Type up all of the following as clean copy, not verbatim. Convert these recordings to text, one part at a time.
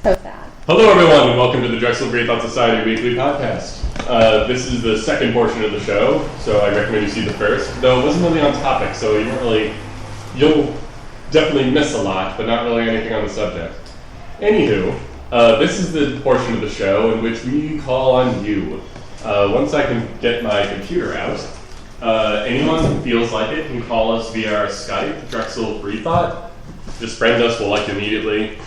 So sad. Hello everyone, and welcome to the Drexel Free Thought Society weekly podcast. This is the second portion of the show, so I recommend you see the first, though it wasn't really on topic, so you'll definitely miss a lot, but not really anything on the subject. Anywho, this is the portion of the show in which we call on you. Once I can get my computer out, anyone who feels like it can call us via our Skype, Drexel Free Thought. Just friend us, we'll like you immediately.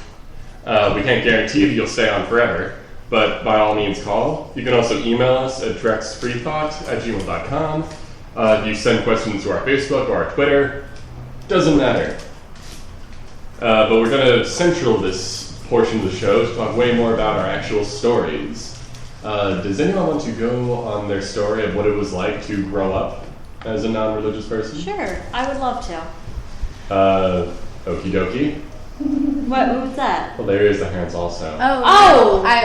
We can't guarantee that you'll stay on forever, but by all means call. You can also email us at drexfreethought@gmail.com. If you send questions to our Facebook or our Twitter, doesn't matter. But we're going to central this portion of the show to talk way more about our actual stories. Does anyone want to go on their story of what it was like to grow up as a non-religious person? Sure, I would love to. Okie dokie. What was that? Well, there is the hands also.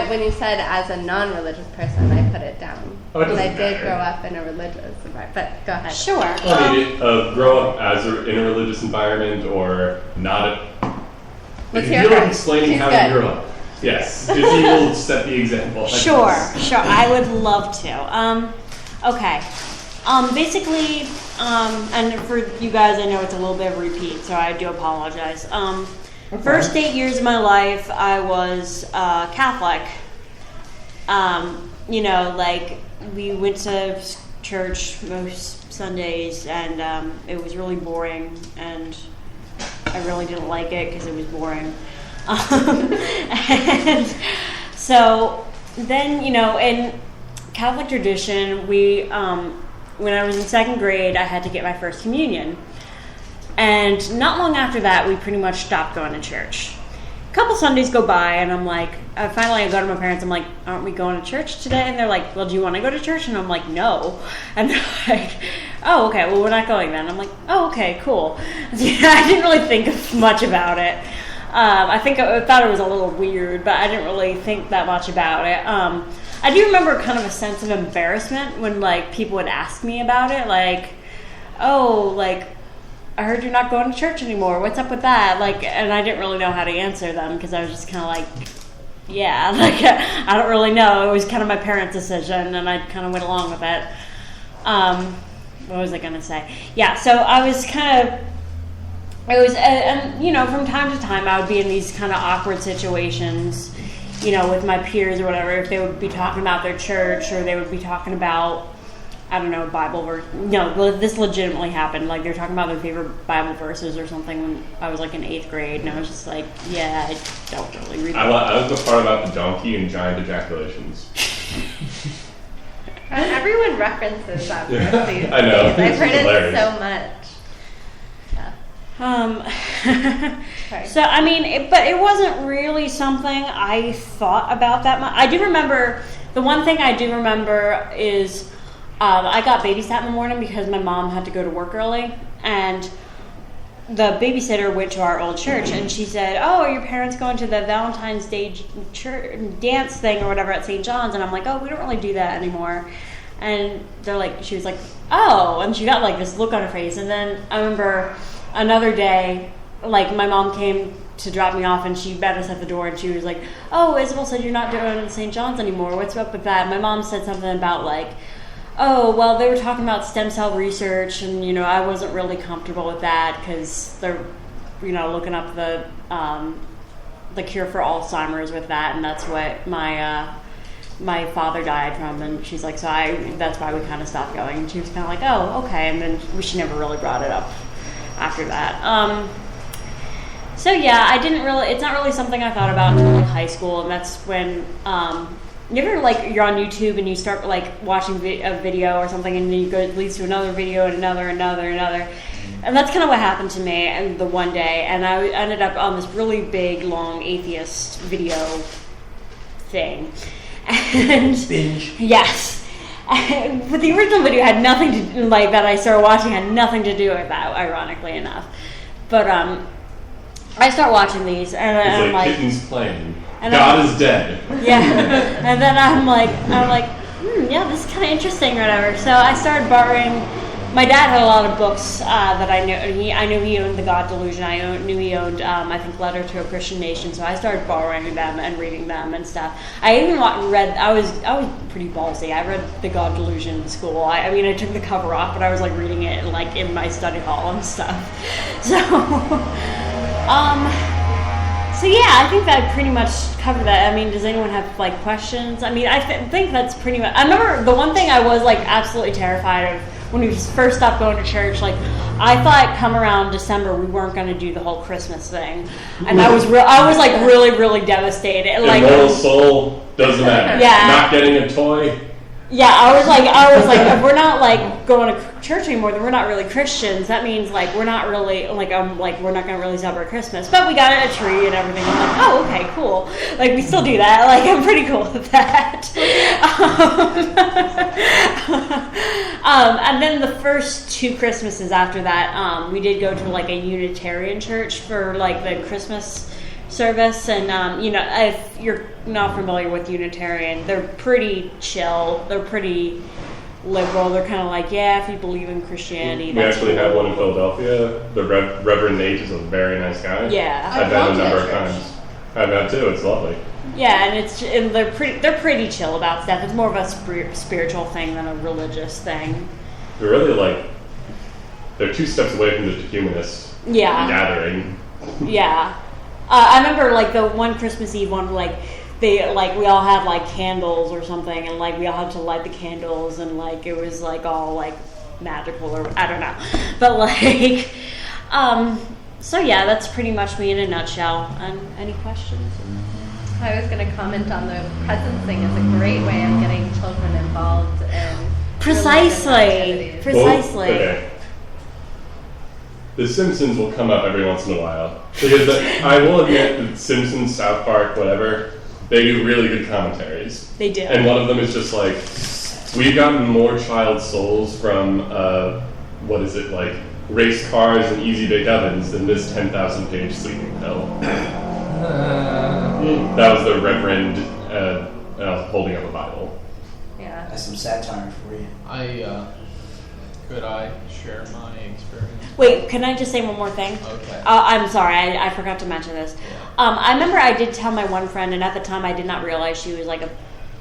When you said as a non-religious person, I put it down. Oh, it doesn't I did matter. grow up in a religious environment, but go ahead. Sure. I mean, grow up in a religious environment or not. Let's If hear you feel like her. explaining She's how good. you grew up. Yes, Dizzy will set the example. Sure, I would love to. Okay. Basically, and for you guys, I know it's a little bit of a repeat, so I do apologize. First 8 years of my life, I was Catholic. We went to church most Sundays, and it was really boring, and I really didn't like it because it was boring. And so then, in Catholic tradition, when I was in second grade, I had to get my first communion. And not long after that, we pretty much stopped going to church. A couple Sundays go by, and I'm like, finally I go to my parents, I'm like, aren't we going to church today? And they're like, well, do you want to go to church? And I'm like, no. And they're like, oh, okay, well, we're not going then. I'm like, oh, okay, cool. I didn't really think much about it. I thought it was a little weird, but I didn't really think that much about it. I do remember kind of a sense of embarrassment when, people would ask me about it, I heard you're not going to church anymore. What's up with that? And I didn't really know how to answer them because I was just kind of yeah, I don't really know. It was kind of my parents' decision, and I kind of went along with it. What was I going to say? Yeah, so I was kind of, from time to time I would be in these kind of awkward situations, with my peers or whatever, if they would be talking about their church or they would be talking about, I don't know, Bible verse. No, this legitimately happened. They were talking about their favorite Bible verses or something when I was in 8th grade, and I was just yeah, I don't really read that. I was the part about the donkey and giant ejaculations. Everyone references that. Yeah, these I know. days. I've heard hilarious. it so much. Sorry. So, but it wasn't really something I thought about that much. I do remember, the one thing I do remember is I got babysat in the morning because my mom had to go to work early, and the babysitter went to our old church, and she said, oh, are your parents going to the Valentine's Day church dance thing or whatever at St. John's? And I'm like, oh, we don't really do that anymore. And she was like, oh, and she got this look on her face. And then I remember another day, my mom came to drop me off, and she met us at the door, and she was like, oh, Isabel said you're not doing St. John's anymore. What's up with that? And my mom said something about oh, well, they were talking about stem cell research, and, I wasn't really comfortable with that because they're, looking up the cure for Alzheimer's with that, and that's what my father died from, and she's like, that's why we kind of stopped going, and she was kind of like, oh, okay, and then she never really brought it up after that. So yeah, it's not really something I thought about until high school, and that's when, you ever you're on YouTube and you start watching a video or something, and then you go, it leads to another video and another, and that's kind of what happened to me and the one day, and I ended up on this really big long atheist video thing, and binge. Yes, but the original video had nothing to that I started watching had nothing to do with that, ironically enough, but I start watching these, and I'm like, kittens playing. And God is dead. Yeah, and then I'm like, yeah, this is kind of interesting or whatever. So I started borrowing my dad had a lot of books that I knew. I knew he owned The God Delusion. I knew he owned, I think, Letter to a Christian Nation. So I started borrowing them and reading them and stuff. I even read. I was pretty ballsy. I read The God Delusion in school. I mean, I took the cover off, but I was like reading it like in my study hall and stuff. So, So yeah, I think that pretty much covered that. I mean, does anyone have like questions? I mean, I think that's pretty much. I remember the one thing I was like absolutely terrified of when we first stopped going to church. Like, I thought come around December we weren't going to do the whole Christmas thing, and I was like really devastated. Your like, moral soul doesn't matter. Yeah. Not getting a toy. Yeah, I was like, if we're not like going to church anymore, then we're not really Christians. That means like we're not really we're not going to really celebrate Christmas. But we got a tree and everything. I'm like, oh, okay, cool. Like we still do that. Like I'm pretty cool with that. And then the first 2 Christmases after that, we did go to like a Unitarian church for like the Christmas service, and if you're not familiar with Unitarian, they're pretty chill, they're pretty liberal, they're kind of like, yeah, if you believe in Christianity, we actually have one in Philadelphia. The Reverend Nate is a very nice guy. Yeah, I've had a number of times. I've had too. It's lovely. Yeah, and they're pretty chill about stuff. It's more of a spiritual thing than a religious thing. They're really they're 2 steps away from the humanist gathering. Yeah. I remember like the one Christmas Eve one, like we all had like candles or something, and like we all had to light the candles, and like it was like all like magical, or I don't know, but like so yeah, that's pretty much me in a nutshell. Any questions? I was going to comment on the presents thing as a great way of getting children involved in precisely. Okay. The Simpsons will come up every once in a while. Because I will admit that Simpsons, South Park, whatever, they do really good commentaries. They do. And one of them is just like, we've gotten more child souls from, race cars and easy bake ovens than this 10,000 page sleeping pill. That was the Reverend holding up a Bible. Yeah. That's some satire for you. Could I share my experience? Wait, can I just say one more thing? Okay. I'm sorry, I forgot to mention this. I remember I did tell my one friend, and at the time I did not realize she was like a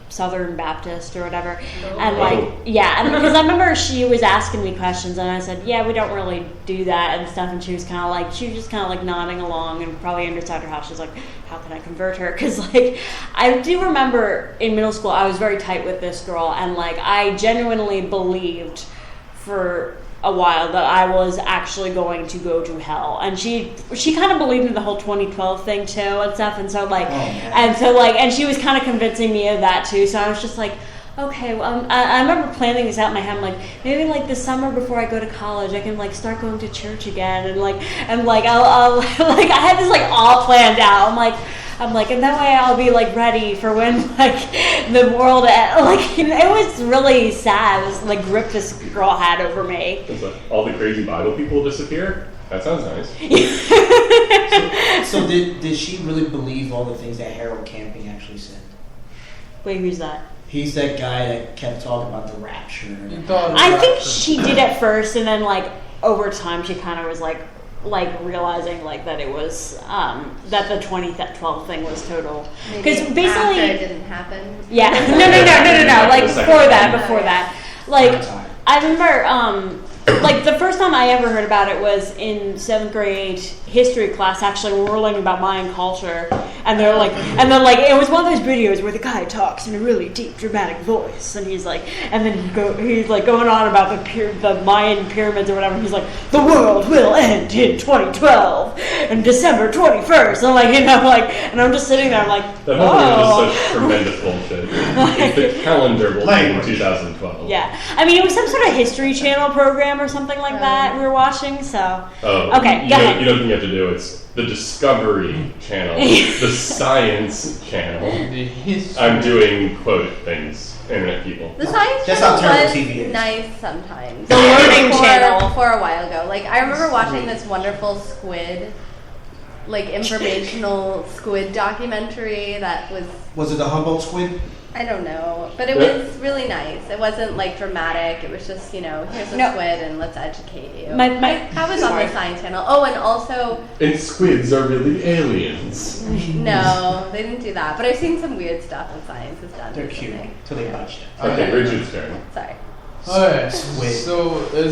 Southern Baptist or whatever. And because I remember she was asking me questions, and I said, yeah, we don't really do that and stuff, and she was just kind of like nodding along, and probably understood her how she's like, how can I convert her? Because like I do remember in middle school I was very tight with this girl, and like I genuinely believed for a while that I was actually going to go to hell, and she kind of believed in the whole 2012 thing too and stuff, and so like and she was kind of convincing me of that too. So I was just like, okay, well, I remember planning this out in my head. I'm like, maybe like this summer before I go to college, I can like start going to church again, and I'll like I had this like all planned out. I'm like, and that way I'll be like ready for when like the world it was really sad. This like grip this girl had over me. It's like all the crazy Bible people disappear. That sounds nice. So did she really believe all the things that Harold Camping actually said? Wait, who's that? He's that guy that kept talking about the rapture. I think she did at first, and then like over time she kind of was like realizing like that it was that the 2012 thing was total, because basically after it didn't happen. Yeah. No. Like before that. Like I remember like the first time I ever heard about it was in 7th grade history class, actually, when we were learning about Mayan culture, and then it was one of those videos where the guy talks in a really deep, dramatic voice, and he's like going on about the Mayan pyramids or whatever. And he's like, the world will end in 2012 and December 21st. And I'm just sitting there, I'm like, that whole thing was such tremendous bullshit. The calendar will be in 2012. Yeah, I mean, it was some sort of History Channel program or something like that we were watching. So okay, go ahead. You know what you have to do? It's the Discovery Channel, the Science Channel. I'm doing quote things, internet people. The Science Just Channel how terrible was TV is. nice sometimes. The Learning Channel. For a while ago. Like, I remember watching this wonderful squid like informational squid documentary that was. Was it the Humboldt squid? I don't know, but it was really nice. It wasn't like dramatic. It was just, here's a squid and let's educate you. That was on the Science Channel. Oh, and also. And squids are really aliens. No, they didn't do that. But I've seen some weird stuff that science has done. They're cute. So they botched it. Okay, Richard's turn. Sorry. Alright, Squid.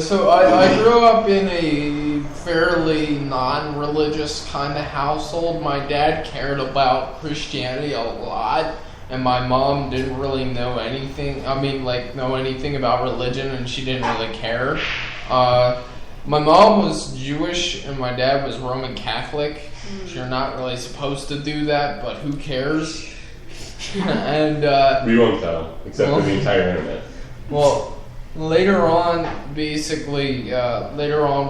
so I grew up in a fairly non-religious kind of household. My dad cared about Christianity a lot, and my mom didn't really know anything. Know anything about religion, and she didn't really care. My mom was Jewish, and my dad was Roman Catholic. You're not really supposed to do that, but who cares? And we won't tell, except for the entire internet. Well. Later on,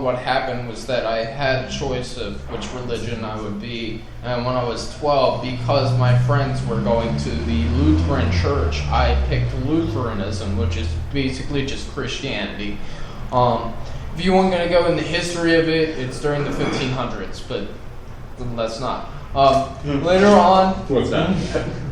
what happened was that I had choice of which religion I would be. And when I was 12, because my friends were going to the Lutheran church, I picked Lutheranism, which is basically just Christianity. If you weren't going to go in the history of it, it's during the 1500s, but let's not. Later on, What's that?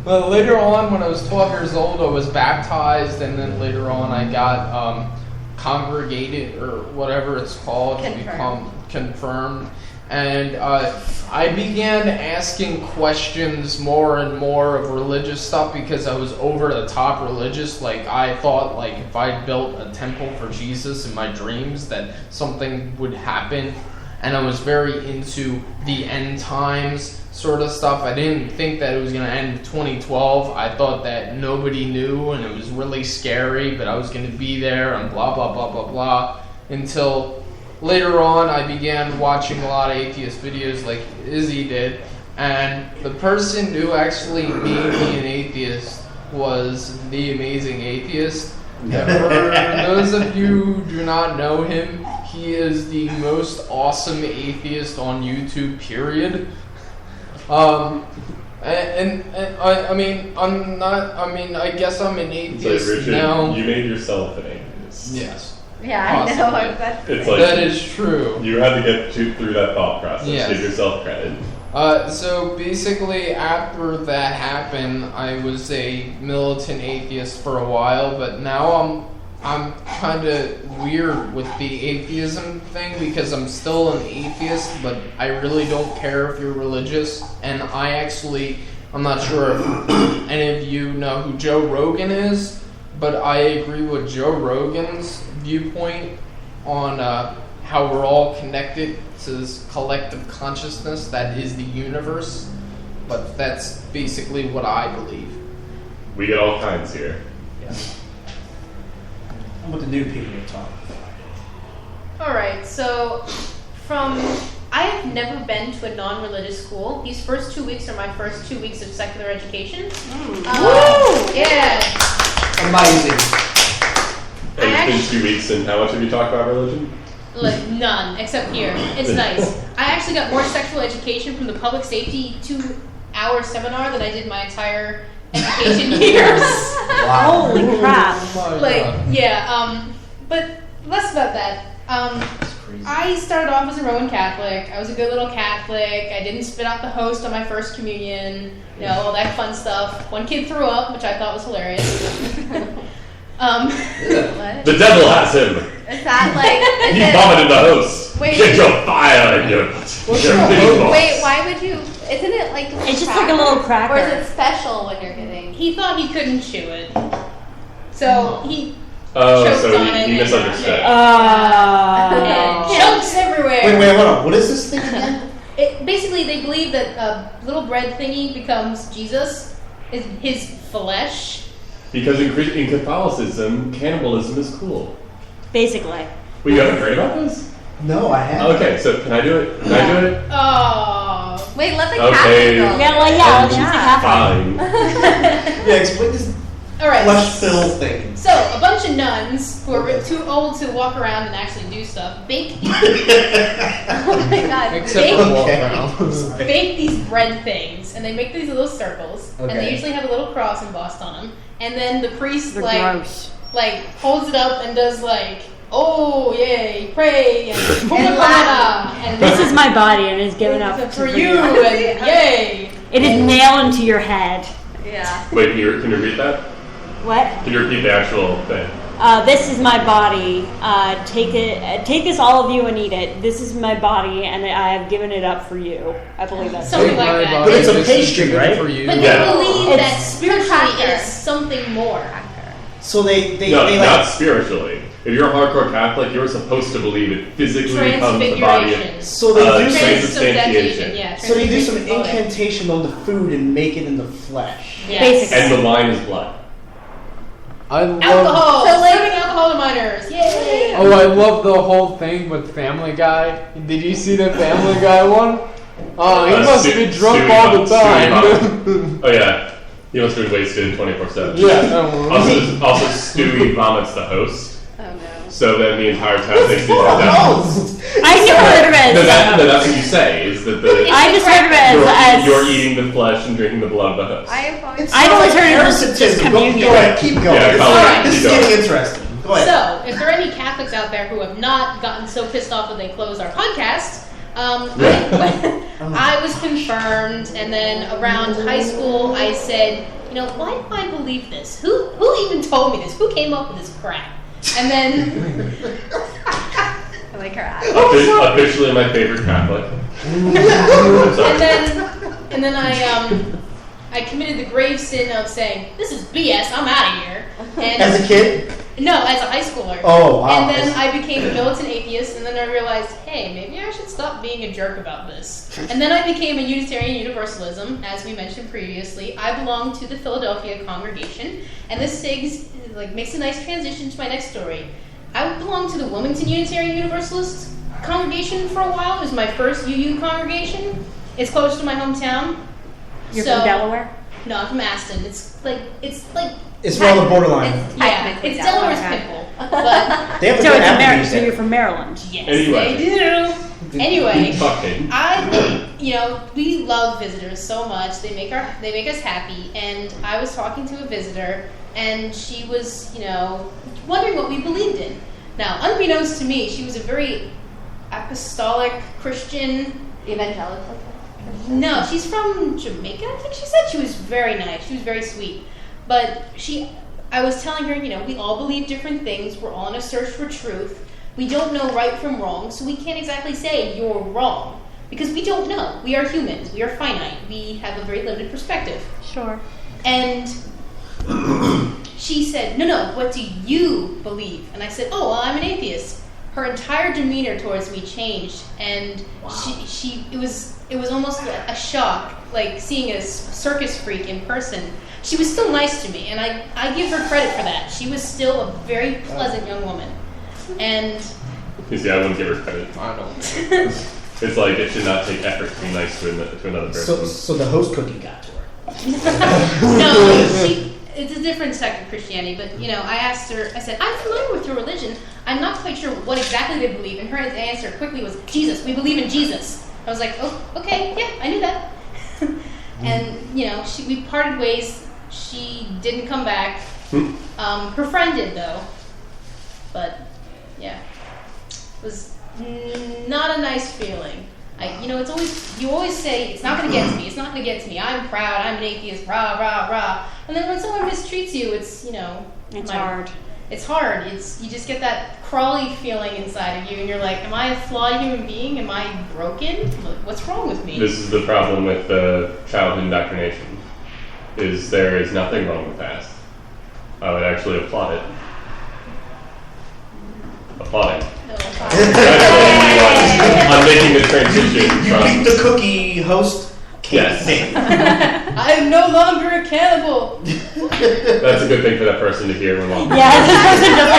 Well, later on, when I was 12 years old, I was baptized, and then later on, I got congregated, or whatever it's called, to become confirmed. And I began asking questions more and more of religious stuff because I was over the top religious. Like, I thought, like, if I built a temple for Jesus in my dreams, that something would happen. And I was very into the end times sort of stuff. I didn't think that it was going to end in 2012. I thought that nobody knew, and it was really scary, but I was going to be there, and blah, blah, blah, blah, blah. Until later on, I began watching a lot of atheist videos like Izzy did, and the person who actually made me an atheist was The Amazing Atheist. For those of you who do not know him, he is the most awesome atheist on YouTube, period. I guess I'm an atheist Richard, now. you made yourself an atheist. Yes. Yeah, I know. It's like that is true. You had to get through that thought process. Yes. Give yourself credit. So basically, after that happened, I was a militant atheist for a while, but now I'm kind of weird with the atheism thing because I'm still an atheist, but I really don't care if you're religious. And I'm not sure if any of you know who Joe Rogan is, but I agree with Joe Rogan's viewpoint on how we're all connected to this collective consciousness that is the universe. But that's basically what I believe. We get all kinds here. Yeah. I'm with the new people to talk. Alright, so I have never been to a non-religious school. These first 2 weeks are my first 2 weeks of secular education. Woo! Yeah. Amazing. And it's been 2 weeks, and how much have you talked about religion? Like, none, except here. It's nice. I actually got more sexual education from the public safety 2-hour seminar than I did my entire education years. Wow. Holy crap. Oh my God. But less about that. I started off as a Roman Catholic. I was a good little Catholic. I didn't spit out the host on my first communion. All that fun stuff. One kid threw up, which I thought was hilarious. What? The devil has him. Is that like? He vomited the host. Wait. Get your fire in your meatballs. Wait, why would you? Isn't it like? It's just like a little cracker. Or is it special when you're getting? He thought he couldn't chew it. So he Oh, choked so on he it. misunderstood. And chunks everywhere. Wait, hold on. What is this thing again? Basically, they believe that a little bread thingy becomes Jesus, is his flesh. Because in Catholicism, cannibalism is cool. Basically. We haven't heard about this? No, I haven't. Okay, so can I do it? Can I do it? Oh. Wait, let the Okay. cat go. Yeah, well, yeah, let's use the Catholic. Fine. Yeah, explain this All right. flesh fill thing. So, a bunch of nuns who are too old to walk around and actually do stuff bake these, Oh my god. Except for walk around. bake these bread things, and they make these little circles, and they Okay. usually have a little cross embossed on them. And then the priest They're like gross. holds it up and does like oh yay, pray and Latin. and This is my body and is given up for you and yay. It is nailed into your head. Yeah. Wait, can you repeat that? What? Can you repeat the actual thing? This is my body. Take this, all of you, and eat it. This is my body, and I have given it up for you. I believe that's something like that. But it's a pastry, right? But they believe that spiritually it is something more. So they not spiritually. If you're a hardcore Catholic, you're supposed to believe it physically becomes the body of so they do transubstantiation. Yeah, so they do some incantation on the food and make it into flesh. Yes. Basically. And the wine is blood. I love alcohol. So serving alcohol to minors. Yay! Oh, I love the whole thing with Family Guy. Did you see the Family Guy one? Oh, he must be drunk all the time. Oh yeah, he must be wasted 24/7. Yeah. Also, Stewie vomits the host. Oh no. So then the entire time thinks he's down. I just heard of it. No, that's what you say. Is that I just heard of it as you're eating the flesh and drinking the blood of the host. I always heard it was just communion. Go ahead, keep going. Yeah, this is getting interesting. Go ahead. So, if there are any Catholics out there who have not gotten so pissed off that they closed our podcast, I was confirmed, and then around high school, I said, why do I believe this? Who even told me this? Who came up with this crap? And then I like her attitude. Officially my favorite Catholic. and then I committed the grave sin of saying, this is BS, I'm out of here. And as a kid? No, as a high schooler. Oh, wow. And then I became a militant atheist, and then I realized, hey, maybe I should stop being a jerk about this. And then I became a Unitarian Universalism, as we mentioned previously. I belong to the Philadelphia congregation, and this makes a nice transition to my next story. I belonged to the Wilmington Unitarian Universalist congregation for a while. It was my first UU congregation. It's close to my hometown. You're from Delaware? No, I'm from Aston. It's on the borderline. It's Delaware's pinnacle. But they have so it's American. So you're from Maryland. Yes, anyway. they do. Anyway, we love visitors so much. They make us happy. And I was talking to a visitor, and she was, wondering what we believed in. Now, unbeknownst to me, she was a very apostolic Christian. Evangelical? No, she's from Jamaica, I think she said. She was very nice. She was very sweet. But I was telling her, we all believe different things. We're all in a search for truth. We don't know right from wrong, so we can't exactly say you're wrong. Because we don't know. We are humans. We are finite. We have a very limited perspective. Sure. And she said, no, what do you believe? And I said, oh, well, I'm an atheist. Her entire demeanor towards me changed, and it was almost a shock, like seeing a circus freak in person. She was still nice to me, and I give her credit for that. She was still a very pleasant young woman. And you see, I wouldn't give her credit. I don't. It's like it should not take effort to be nice to another person. So the host cookie got to her. No, it's a different sect of Christianity, but I asked her, I said, I'm familiar with your religion. I'm not quite sure what exactly they believe. And her answer quickly was, Jesus, we believe in Jesus. I was like, oh, okay, yeah, I knew that. And, we parted ways. She didn't come back. Her friend did, though. But, yeah, it was not a nice feeling. It's always, you always say, it's not going to get to me, it's not going to get to me, I'm proud, I'm an atheist, rah, rah, rah. And then when someone mistreats you, it's, it's hard. It's hard. You just get that crawly feeling inside of you, and you're like, am I a flawed human being? Am I broken? What's wrong with me? This is the problem with childhood indoctrination, is there is nothing wrong with that. I would actually applaud it. Applauding. I'm making the transition from the cookie host. Yes. I am no longer a cannibal. That's a good thing for that person to hear when walking. Yeah, this person just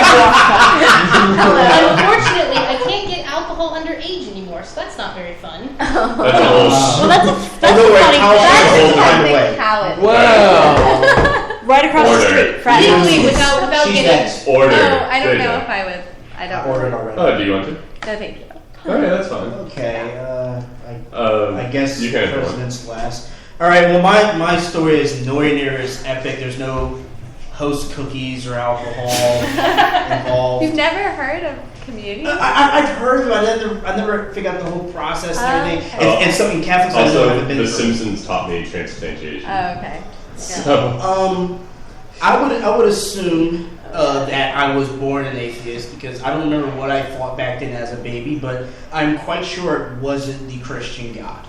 Unfortunately, I can't get alcohol underage anymore, so that's not very fun. That's a whole. Well, that's a funny thing. Wow. Right across the street. Legally, without getting order. Oh, I don't know if I would. I don't. Ordered already. Oh, do you want to? No, thank you. Alright, that's fine. Okay, I guess you can president's last. Alright, well my story is nowhere near as epic. There's no host cookies or alcohol involved. You've never heard of communion? I've heard, but I never figured out the whole process and everything. And so in Catholics, also, I haven't been The Simpsons taught me transubstantiation. Oh, okay. So, I would assume that I was born an atheist because I don't remember what I thought back then as a baby, but I'm quite sure it wasn't the Christian God.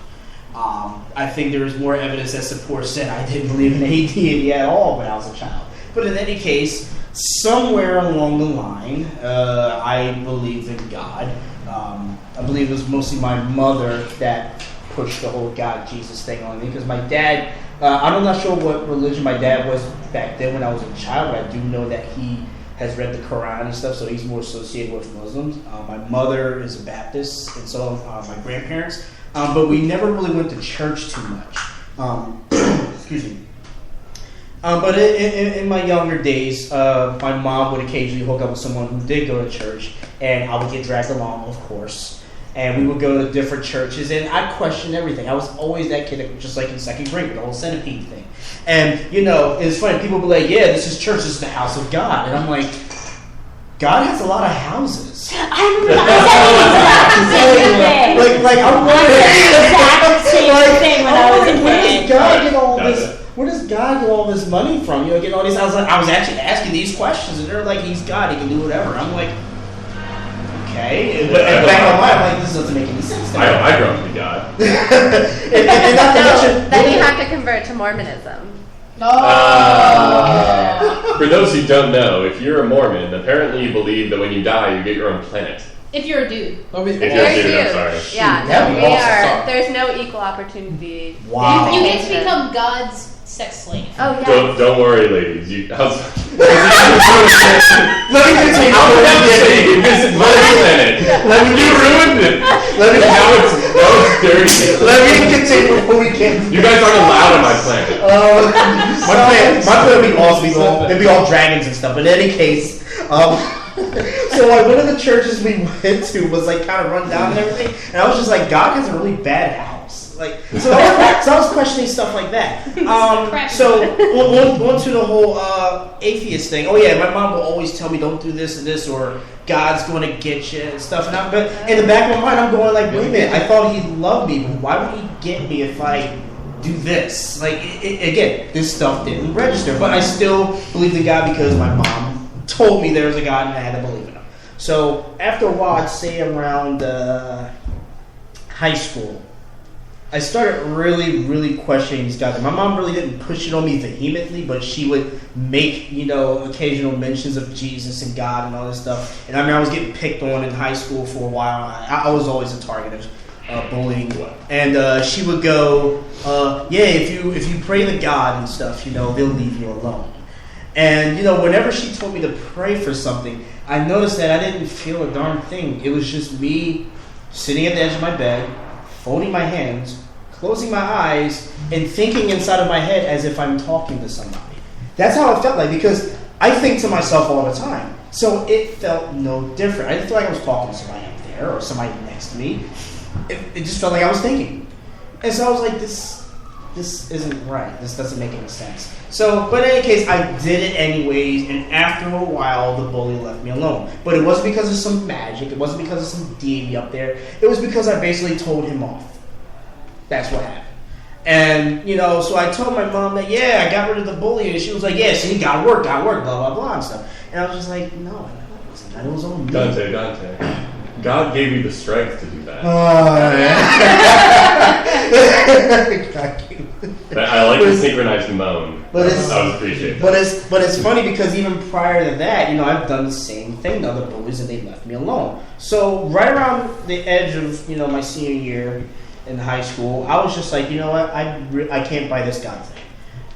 I think there was more evidence that supports that I didn't believe in any deity at all when I was a child. But in any case, somewhere along the line, I believed in God. I believe it was mostly my mother that pushed the whole God, Jesus thing on me because my dad, I'm not sure what religion my dad was back then when I was a child, but I do know that he has read the Quran and stuff, so he's more associated with Muslims. My mother is a Baptist, and so are my grandparents. But we never really went to church too much. Excuse me. But in my younger days, my mom would occasionally hook up with someone who did go to church, and I would get dragged along, of course. And we would go to different churches, and I questioned everything. I was always that kid, just like in second grade, with the whole centipede thing. And, it's funny, people be like, yeah, this is church, this is the house of God. And I'm like, God has a lot of houses. I remember that. I'm the exact same thing when I was a kid. Where does God get all this money from? Get all these. I was actually asking these questions, and they're like, "He's God; He can do whatever." I'm like, okay, but back in my mind, I'm like, this doesn't make any sense. I grew up to God. and not to mention, then you have to convert to Mormonism. For those who don't know, if you're a Mormon, apparently you believe that when you die, you get your own planet. If you're a dude. If you're a dude, I'm sorry. Yeah, That'd be awesome. There's no equal opportunity. Wow. You get to become God's sex slave. Oh, yeah. Don't worry, ladies. Let me continue. You ruined it. Now it's dirty. Let me continue before we can. You guys aren't allowed on my planet. My planet would be awesome. There'd be all dragons and stuff. But in any case, so like one of the churches we went to was like kind of run down and everything, and I was just like, God has a really bad house. So I was questioning stuff like that. So on to the whole atheist thing. Oh yeah, my mom will always tell me don't do this and this, or God's going to get you and stuff. But in the back of my mind, I'm going like, wait a minute, I thought He loved me, but why would He get me if I do this? Again, this stuff didn't register, but I still believed in God because my mom told me there was a God and I had to believe in Him. So after a while, I'd say around high school, I started really, really questioning these guys. My mom really didn't push it on me vehemently, but she would make, occasional mentions of Jesus and God and all this stuff. And I was getting picked on in high school for a while. I was always a target of bullying. And she would go, if you pray to God and stuff, they'll leave you alone. And, whenever she told me to pray for something, I noticed that I didn't feel a darn thing. It was just me sitting at the edge of my bed, folding my hands, closing my eyes, and thinking inside of my head as if I'm talking to somebody. That's how it felt like, because I think to myself all the time. So it felt no different. I didn't feel like I was talking to somebody up there or somebody next to me. It just felt like I was thinking. And so I was like, this isn't right. This doesn't make any sense. So, but in any case, I did it anyways, and after a while, the bully left me alone. But it wasn't because of some magic. It wasn't because of some deity up there. It was because I basically told him off. That's what happened. And, so I told my mom that, I got rid of the bully, and she was like, see, gotta work, blah, blah, blah, and stuff. And I was just like, no, it was on me. Dante. God gave you the strength to do that. I like the synchronized moan. That was appreciated. But it's funny because even prior to that, I've done the same thing to other bullies and they left me alone. So right around the edge of my senior year in high school, I was just like, you know what, I can't buy this God thing.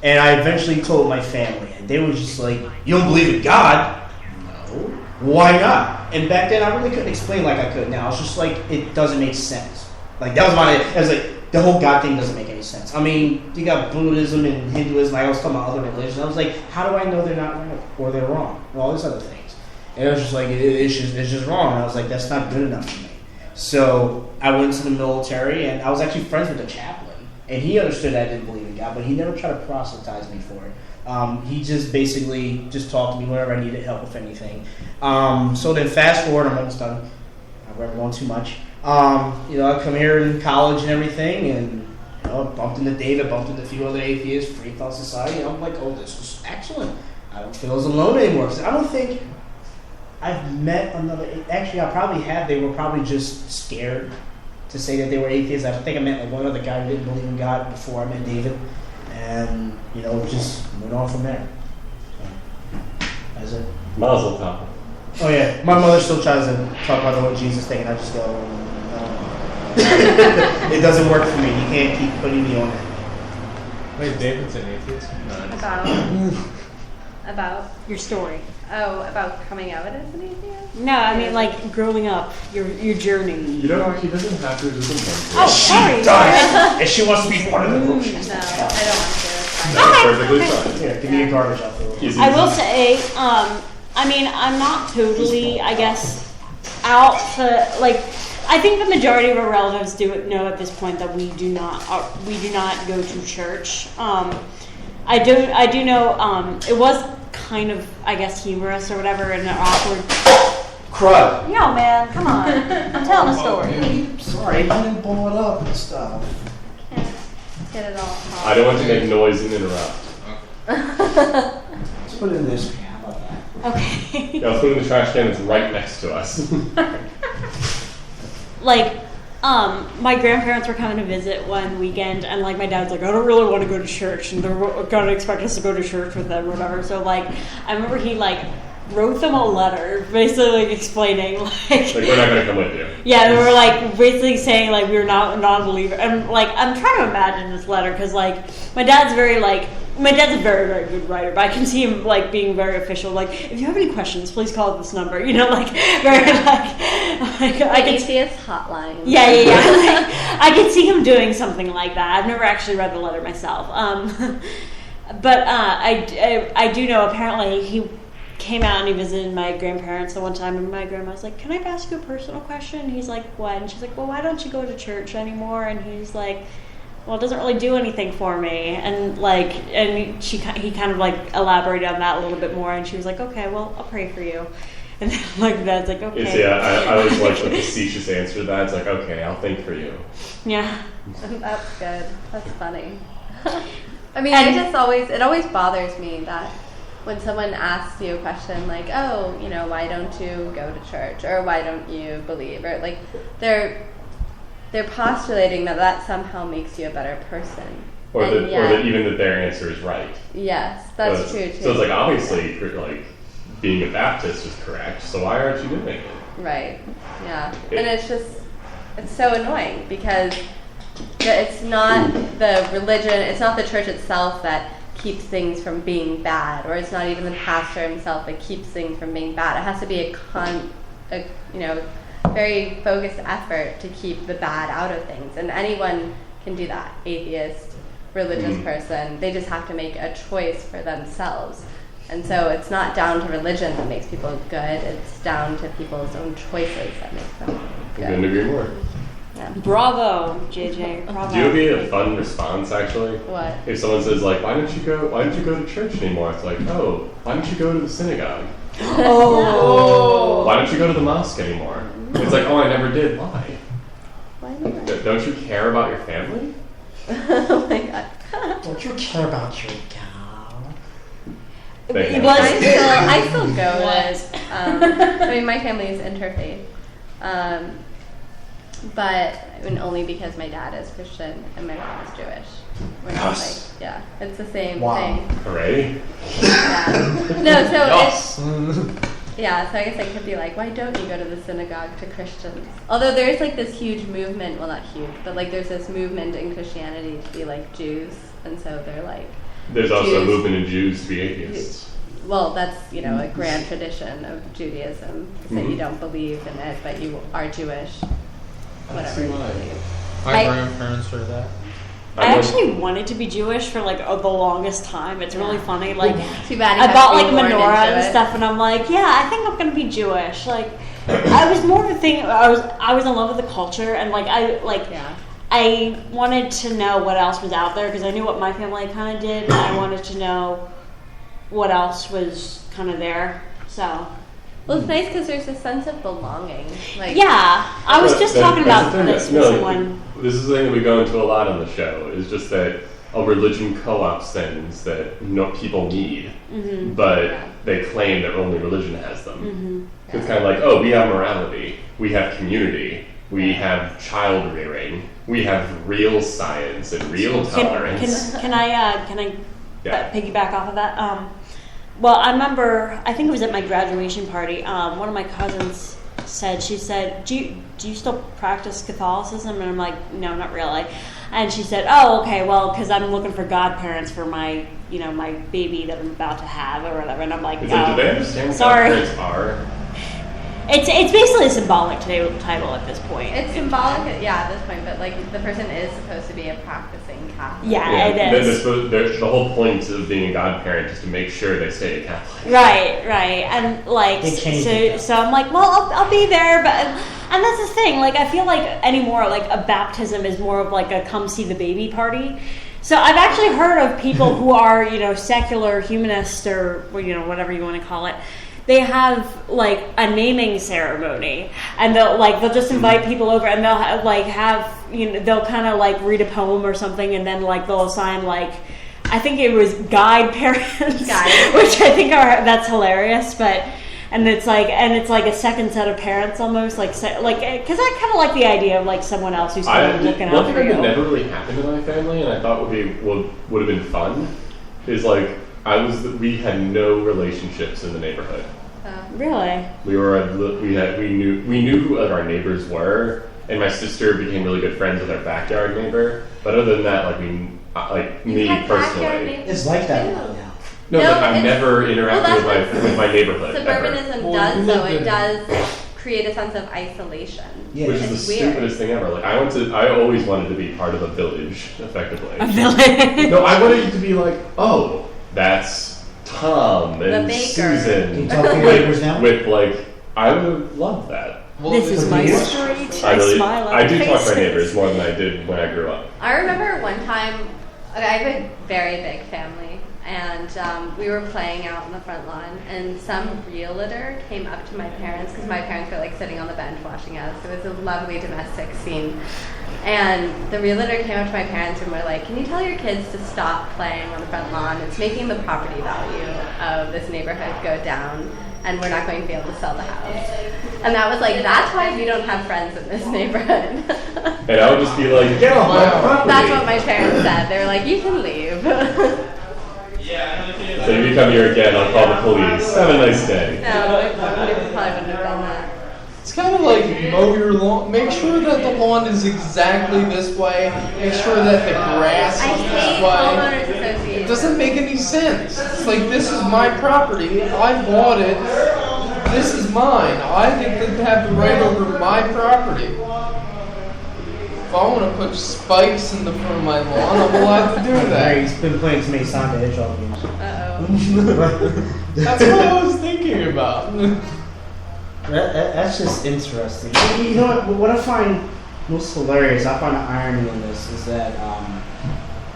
And I eventually told my family, and they were just like, you don't believe in God? No. Why not? And back then, I really couldn't explain like I could now. I was just like, it doesn't make sense. Like, that was I was like, the whole God thing doesn't make any sense. I mean, you got Buddhism and Hinduism, I was talking about other religions. I was like, how do I know they're not right or they're wrong? And all these other things. And it was just like, it's just wrong. And I was like, that's not good enough for me. So I went to the military, and I was actually friends with the chaplain. And he understood I didn't believe in God, but he never tried to proselytize me for it. He just basically just talked to me whenever I needed help with anything. So then fast forward, I'm almost done. I've never gone too much. I come here in college and everything, and bumped into David, bumped into a few other atheists, Free Thought Society. I'm like, oh, this is excellent. I don't feel as alone anymore. I don't think I've met another. Actually, I probably have. They were probably just scared to say that they were atheists. I think I met like one other guy who didn't believe in God before I met David, and just went on from there. So, that's it. Mazel tov. Oh yeah, my mother still tries to talk about the whole Jesus thing, and I just go, it doesn't work for me. You can't keep putting me on it. Wait, David's an atheist? About your story. Oh, about coming out as an atheist? No, I mean like growing up, your journey. He doesn't have to. Oh, sorry. She does. And she wants to be part of the group. No, I don't want to. It's fine. That's perfectly fine. Here, give me your garbage out there. I will say, I mean, I'm not totally, I guess, out to I think the majority of our relatives do know at this point that we do not go to church. I do know it was kind of, I guess, humorous or whatever, and awkward. Crud. Yo, man, come on. I'm telling a story. Sorry, I didn't blow it up and stuff. Can't get it all hot. I don't want to make noise and interrupt. Let's put it in this. How about that? Okay. Yeah, let's put it in the trash can that's right next to us. My grandparents were coming to visit one weekend, and my dad's like, I don't really want to go to church, and they're gonna expect us to go to church with them or whatever. So I remember he wrote them a letter, basically explaining we're not gonna come with you. Yeah, they were basically saying we were not a non-believer, and I'm trying to imagine this letter because my dad's a very, very good writer, but I can see him being very official. If you have any questions, please call this number. Very atheist hotline. Yeah. I could see him doing something like that. I've never actually read the letter myself, but I do know apparently he came out and he visited my grandparents the one time, and my grandma was like, can I ask you a personal question? And he's like, what? And she's like, well, why don't you go to church anymore? And he's like, well, it doesn't really do anything for me. And he kind of elaborated on that a little bit more, and she was like, okay, well, I'll pray for you. And then Dad's like, okay. Yeah, I always like the facetious answer to that. It's like, okay, I'll think for you. Yeah. That's good. That's funny. I mean, it always bothers me that when someone asks you a question why don't you go to church, or why don't you believe, or they're postulating that somehow makes you a better person, or that even that their answer is right. Yes, that's true too. So it's obviously being a Baptist is correct. So why aren't you doing it? Right. Yeah, and it's so annoying because it's not the religion, it's not the church itself that keeps things from being bad, or it's not even the pastor himself that keeps things from being bad. It has to be a very focused effort to keep the bad out of things, and anyone can do that. Atheist, religious person, they just have to make a choice for themselves. And so it's not down to religion that makes people good, it's down to people's own choices that make them good. I couldn't agree more. Yeah. Bravo, JJ. Bravo. Do you have a fun response actually? What? If someone says why don't you go to church anymore? It's why don't you go to the synagogue? Oh. Why don't you go to the mosque anymore? It's I never did. Why? Why not? Don't you care about your family? Oh my god. Don't you care about your cow? I still go my family is interfaith. But only because my dad is Christian and my mom is Jewish. We're not it's the same thing. Hooray. Yeah. No, so it's so I guess I could be why don't you go to the synagogue to Christians? Although there's this huge movement, well not huge, but there's this movement in Christianity to be like Jews, and so they're there's also a movement in Jews to be atheists. Well, that's a grand tradition of Judaism, that you don't believe in it, but you are Jewish. Whatever you believe. My grandparents heard that. I actually wanted to be Jewish for the longest time. It's really funny. Too bad I bought a menorah and stuff, and I'm I think I'm gonna be Jewish. I was more of a thing. I was in love with the culture, and I I wanted to know what else was out there because I knew what my family kind of did. And I wanted to know what else was kind of there. So. Well, it's nice because there's a sense of belonging. Like, yeah, I was just talking about this with someone. This is the thing that we go into a lot on the show, is just that a religion co-ops things that people need, but they claim that only religion has them. It's kind of like, oh, we have morality, we have community, we have child rearing, we have real science and real tolerance. Can I piggyback off of that? Well, I remember, I think it was at my graduation party, one of my cousins she said, do you still practice Catholicism? And I'm like, no, not really. And she said, oh, okay, well, because I'm looking for godparents for my, my baby that I'm about to have or whatever. And I'm like, do they understand what sorry. godparents are? It's basically a symbolic title at this point. It's symbolic, at this point, but like the person is supposed to be a practicing Catholic. Yeah, it is. The whole point of being a godparent is to make sure they stay a Catholic. Right, and like so I'm like, well, I'll be there, but and that's the thing. Like I feel like anymore, like a baptism is more of like a come see the baby party. So I've actually heard of people who are secular humanists or whatever you want to call it. They have like a naming ceremony, and they'll just invite people over, and they'll have they'll kind of like read a poem or something, and then like they'll assign like I think it was guide parents, which I think that's hilarious, but it's like a second set of parents almost because I kind of like the idea of like someone else who's kind of looking out for you. One thing that never really happened in my family, and I thought would have been fun, is like. We had no relationships in the neighborhood. Really? We knew who our neighbors were, and my sister became really good friends with our backyard neighbor. But other than that, me personally, it's like that now. No, but I've never interacted with my neighborhood. Suburbanism does, though. It does create a sense of isolation. Yeah. Which is the stupidest thing ever. Like I always wanted to be part of a village, effectively. A village? No, I wanted to be like, oh. That's Tom and Susan. You talk to your neighbors now? I would love that. Well, this is my street. I do talk to my neighbors more than I did when I grew up. I remember one time, I have a very big family, and we were playing out in the front lawn, and some realtor came up to my parents, because my parents were like sitting on the bench watching us. It was a lovely domestic scene. And the realtor came up to my parents and were like, can you tell your kids to stop playing on the front lawn? It's making the property value of this neighborhood go down, and we're not going to be able to sell the house. And that was like, that's why we don't have friends in this neighborhood. And I would just be like, get off my property. That's what my parents said. They were like, you can leave. So if you come here again, I'll call the police. Have a nice day. No, I probably wouldn't have done that. It's kind of like mow your lawn. Make sure that the lawn is exactly this way. Make sure that the grass is this way. It doesn't make any sense. It's like, this is my property. I bought it. This is mine. I get to have the right over my property. If I want to put spikes in the front of my lawn, I'm allowed to do that. He's been playing too many Sonic the Hedgehog games. That's what I was thinking about. That's just interesting. You know what I find most hilarious, I find the irony in this is that,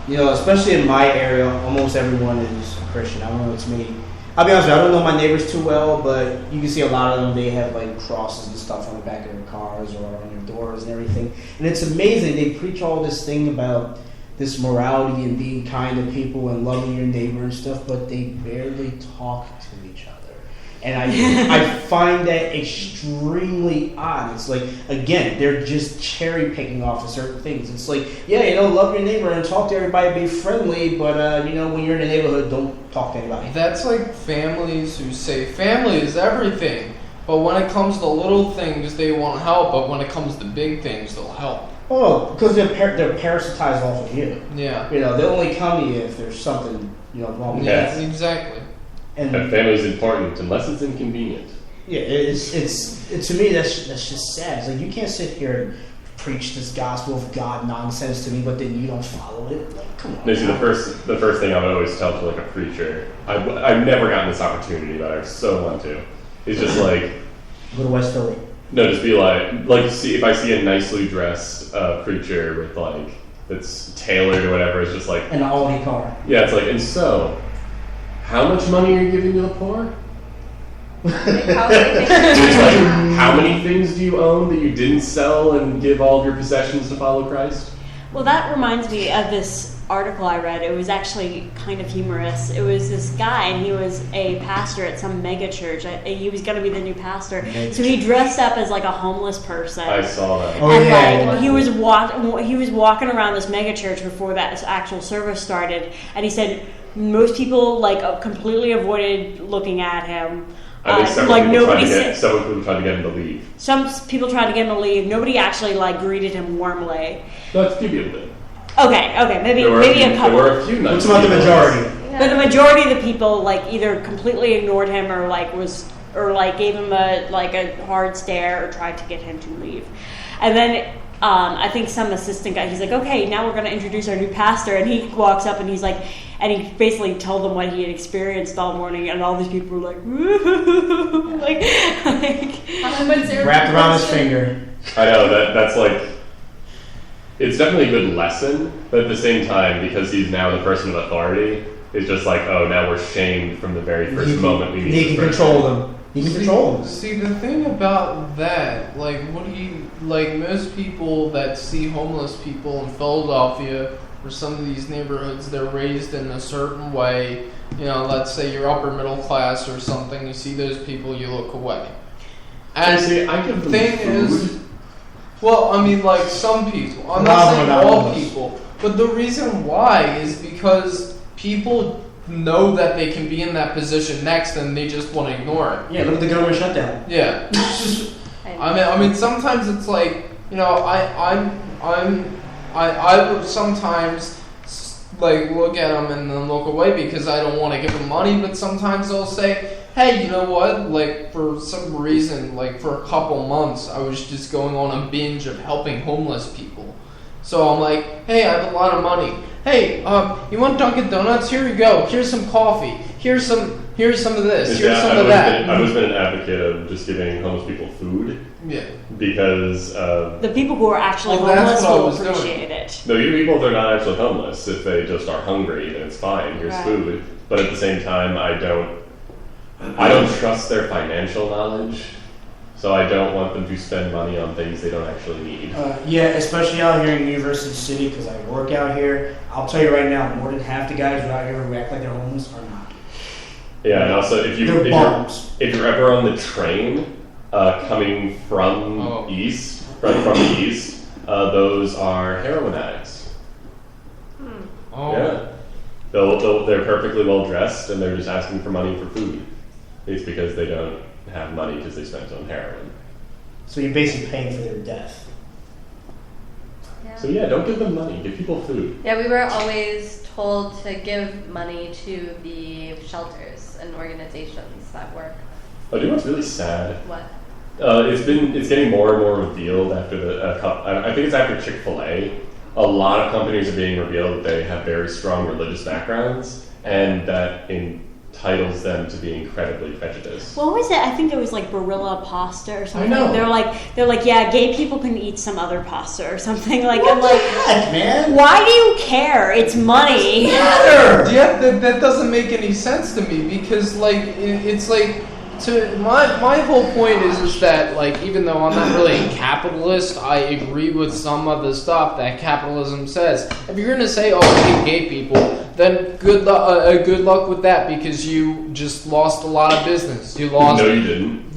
especially in my area, almost everyone is Christian. I don't know, it's me. I'll be honest with you, I don't know my neighbors too well, but you can see a lot of them, they have like crosses and stuff on the back of their cars or on their doors and everything. And it's amazing, they preach all this thing about this morality and being kind to people and loving your neighbor and stuff, but they barely talk to each other. And I find that extremely odd. It's like, again, they're just cherry picking off of certain things. It's like, love your neighbor and talk to everybody, be friendly, but when you're in the neighborhood, don't talk to anybody. That's like families who say family is everything, but when it comes to little things, they won't help, but when it comes to big things, they'll help. Oh, because they're parasitized off of you. Yeah. They'll only come to you if there's something wrong with you. Yeah, exactly. And family's important unless it's inconvenient. Yeah, it's to me that's just sad. It's like, you can't sit here and preach this gospel of God nonsense to me, but then you don't follow it. Like, come on. No, see, the first thing I would always tell to like a preacher, I've never gotten this opportunity, but I so want to. Is just like, go to West Philly. No, just be like see if I see a nicely dressed preacher with like that's tailored or whatever, it's just like An Aldi car. yeah, it's like, and so how much money are you giving to the poor? It's like, how many things do you own that you didn't sell and give all of your possessions to follow Christ? Well, that reminds me of this article I read. It was actually kind of humorous. It was this guy, and he was a pastor at some mega church. He was going to be the new pastor. So he dressed up as like a homeless person. I saw that. Oh, And yeah. like he was walking around this mega church before that actual service started, and he said most people like completely avoided looking at him. I think several people tried to get him to leave. Some people tried to get him to leave. Nobody actually like greeted him warmly. No, a few people did. Okay, maybe There a couple. There were a few nice What's about the people. majority? But the majority of the people like either completely ignored him or gave him a hard stare or tried to get him to leave. And then I think some assistant guy, he's like, okay, now we're going to introduce our new pastor, and he walks up and he's like, and he basically told them what he had experienced all morning, and all these people were like, woo, like Wrapped around his finger. I know that's like, it's definitely a good lesson, but at the same time, because he's now the person of authority, it's just like, oh, now we're shamed from the very first moment we meet. He can control them. He can control them. See, the thing about that, like, most people that see homeless people in Philadelphia or some of these neighborhoods, they're raised in a certain way. You know, let's say you're upper middle class or something, you see those people, you look away. And I give the them thing food. is, well, I mean, like some people. I'm not saying all people, but the reason why is because people know that they can be in that position next, and they just want to ignore it. Yeah, look at the government shutdown. Yeah. I mean, sometimes it's like, you know, I would sometimes like look at them and then look away because I don't want to give them money, but sometimes I'll say, hey, you know what, like for some reason, like for a couple months, I was just going on a binge of helping homeless people. So I'm like, hey, I have a lot of money. Hey, you want Dunkin' Donuts? Here you go. Here's some coffee. Here's some of this. Here's some of that. I've always been an advocate of just giving homeless people food. Yeah. Because the people who are actually homeless will appreciate it. No, even people if they're not actually homeless, if they just are hungry, then it's fine. Here's food. But at the same time, I don't trust their financial knowledge. So I don't want them to spend money on things they don't actually need. Yeah, especially out here in University City, because I work out here. I'll tell you right now, more than half the guys who are out here who act like they're homeless are not. Yeah, and also if you're ever on the train coming from the east, those are heroin addicts. Oh. Yeah, they're perfectly well dressed and they're just asking for money for food. It's because they don't have money because they spent it on heroin. So you're basically paying for their death. Yeah. So yeah, don't give them money. Give people food. Yeah, we were always told to give money to the shelters and organizations that work. Oh, do you know what's really sad? What? It's getting more and more revealed after I think it's after Chick-fil-A. A lot of companies are being revealed that they have very strong religious backgrounds, and that entitles them to be incredibly prejudiced. What was it? I think it was like Barilla pasta or something. I know. They're like, yeah, gay people can eat some other pasta or something. Like, What I'm the like, heck, man? why do you care? It's money. Matter. Yeah, that doesn't make any sense to me because like it's like my whole point is that like even though I'm not really a capitalist, I agree with some of the stuff that capitalism says. If you're gonna say I hate gay people, then good luck with that because you just lost a lot of business. You lost. No, you didn't.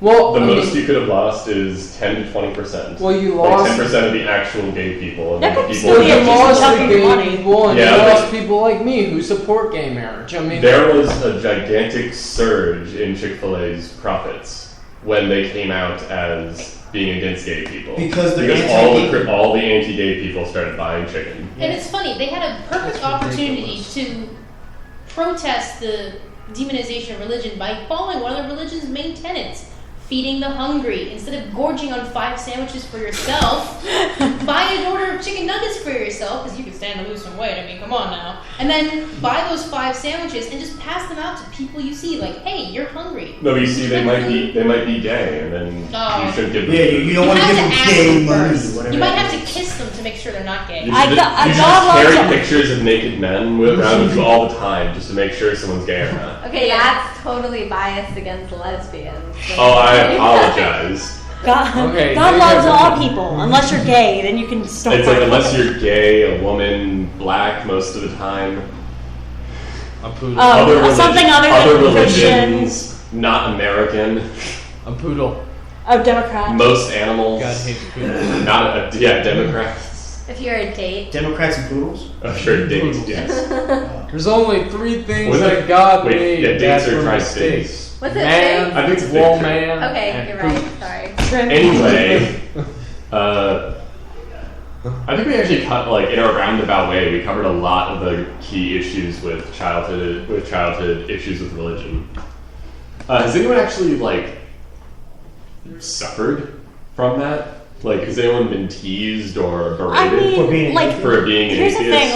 The most you could have lost is 10 to 20%. Well, you lost 10% of the actual gay people. And That then could people still be you a lost chunk the of gay money. people, and Yeah, you but- lost people like me who support gay marriage. I mean, There was a gigantic surge in Chick-fil-A's profits when they came out as being against gay people. Because all the anti-gay people started buying chicken. And it's funny, they had a perfect opportunity to protest the demonization of religion by following one of the religion's main tenets. feeding the hungry. Instead of gorging on 5 sandwiches for yourself, buy an order of chicken nuggets for yourself, because you can stand to lose some weight. I mean, come on now. And then buy those 5 sandwiches and just pass them out to people you see. Like, hey, you're hungry. No, but you see, they might be gay, and then you should give them. Yeah, you don't want to give them gay money. Whatever You might have to kiss them to make sure they're not gay. You should just carry pictures of naked men around with you all the time, just to make sure someone's gay or not. Okay, that's totally biased against lesbians. Oh, I apologize. God Okay, loves all people. Unless you're gay, then you can stop. It's like unless you're gay, a woman, black most of the time. A poodle. Something other than religions, not American. A poodle. A Democrat. Most animals. God hates poodles. Not Democrats. If you're a date. Democrats and poodles? Oh, sure, dates, yes. There's only 3 things Was that it- God wait, made yeah, dates that or were tri-states? mistakes. What's it Man, say? I think it's a big woman, Okay, and you're right. poop. Sorry. Anyway, I think we actually in a roundabout way, we covered a lot of the key issues with childhood issues with religion. Has anyone actually suffered from that? Like, has anyone been teased or berated For being for being an here's atheist? the thing,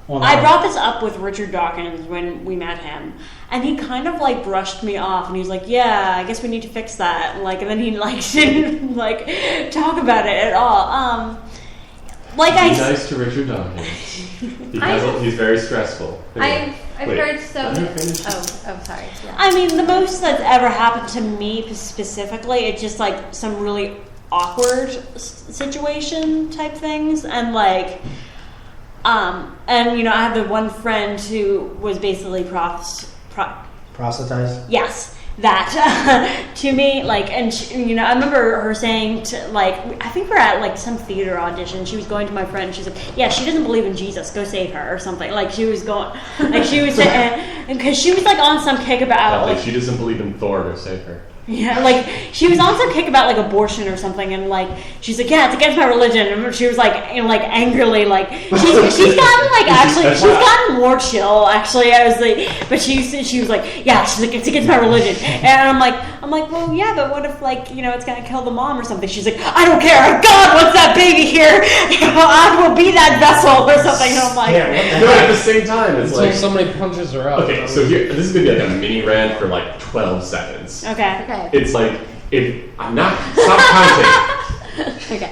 I brought this up with Richard Dawkins when we met him, and he kind of brushed me off, and he was like, "Yeah, I guess we need to fix that." And then he didn't talk about it at all. Be nice to Richard Dawkins. He's very stressful. I've heard so. Let me finish. Oh, sorry. Yeah. I mean, the most that's ever happened to me specifically, it's just some really awkward situation type things, and I have the one friend who was basically proselytized. Yes, that to me, and she, I remember her saying to I think we're at some theater audition. She was going to my friend. She's like, "Yeah, she doesn't believe in Jesus. Go save her," or something. She was going, she was, and because she was on some kick about she doesn't believe in Thor. Go save her. Yeah, she was on some kick about abortion or something, and she's like, "Yeah, it's against my religion," and she was angrily she's gotten actually she's gotten more chill actually. I was but she was like, "Yeah, she's like, it's against my religion," and I'm like, well, yeah, but what if it's gonna kill the mom or something? She's like, "I don't care. God wants that baby here. I will be that vessel or something." And I'm like, no, at the same time, it's Until somebody punches her out. okay. So this is gonna be a mini rant for 12 seconds. okay. It's if I'm not stop counting. Okay.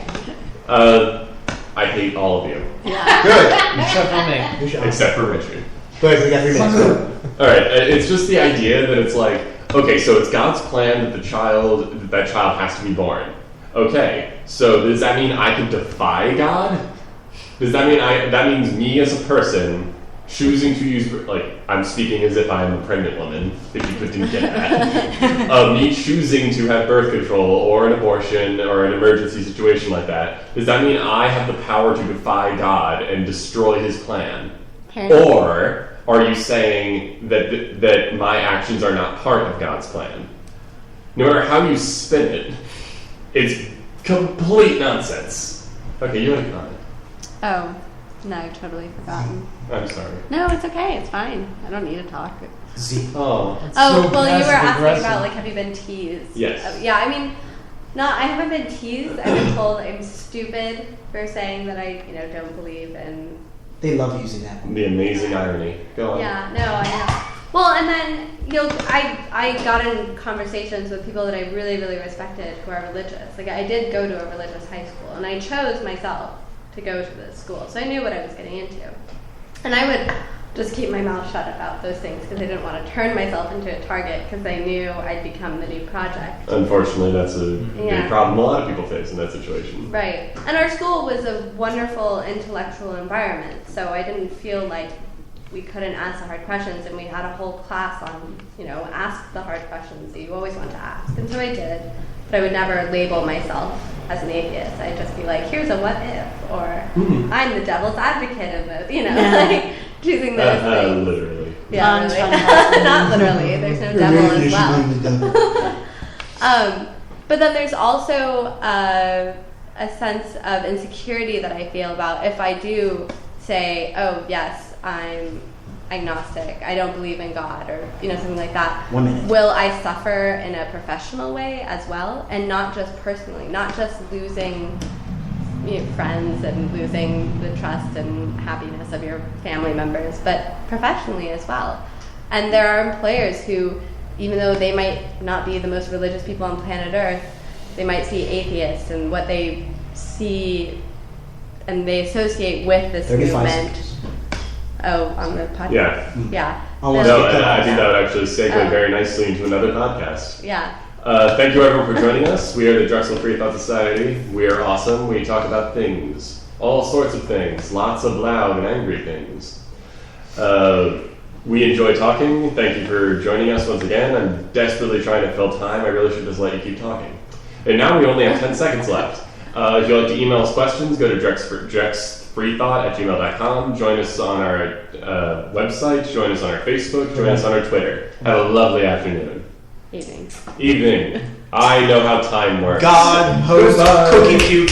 I hate all of you. Yeah. Good. Except for me. Except for Richard. Good, we got 3 minutes. Go. Alright, it's just the idea that it's okay, so it's God's plan that that child has to be born. Okay, so does that mean I can defy God? Does that mean that means me as a person choosing to use, I'm speaking as if I'm a pregnant woman, if you didn't get that. Me choosing to have birth control or an abortion or an emergency situation like that, does that mean I have the power to defy God and destroy his plan? Or are you saying that my actions are not part of God's plan? No matter how you spin it, it's complete nonsense. Okay, you had a comment. Oh, no, totally forgotten. I'm sorry. No, it's okay. It's fine. I don't need to talk. Oh. Oh, so well, you were asking passive-aggressive. about have you been teased? Yes. Yeah, I mean, no, I haven't been teased. I've been told I'm stupid for saying that I, don't believe in. They love using that. The amazing irony. Go on. Yeah, no, I know. Well, and then I got in conversations with people that I really, really respected who are religious. I did go to a religious high school, and I chose myself to go to this school, so I knew what I was getting into. And I would just keep my mouth shut about those things because I didn't want to turn myself into a target because I knew I'd become the new project. Unfortunately, that's a big problem a lot of people face in that situation. Right. And our school was a wonderful intellectual environment, so I didn't feel like we couldn't ask the hard questions, and we had a whole class on, ask the hard questions that you always want to ask. And so I did, but I would never label myself as an atheist. I'd just be like, here's a what if, or I'm the devil's advocate of it, choosing those things. Literally. Yeah, really. Not literally. There's no devil as well. But then there's also a sense of insecurity that I feel about if I do say, oh, yes, I'm agnostic. I don't believe in God, or something like that. 1 minute. Will I suffer in a professional way as well, and not just personally, not just losing friends and losing the trust and happiness of your family members, but professionally as well. And there are employers who, even though they might not be the most religious people on planet Earth, they might see atheists and what they see and they associate with this 35 movement. Oh, on the podcast? Yeah. I'll Then- No, and I think that would actually segue very nicely into another podcast. Yeah. Thank you everyone for joining us. We are the Drexel Free Thought Society. We are awesome. We talk about things. All sorts of things. Lots of loud and angry things. We enjoy talking. Thank you for joining us once again. I'm desperately trying to fill time. I really should just let you keep talking. And now we only have 10 seconds left. If you'd like to email us questions, go to drexfreethought@gmail.com. Join us on our website. Join us on our Facebook. Join us on our Twitter. Have a lovely afternoon. Evening. Evening. I know how time works. God, host, Goodbye. cookie puke.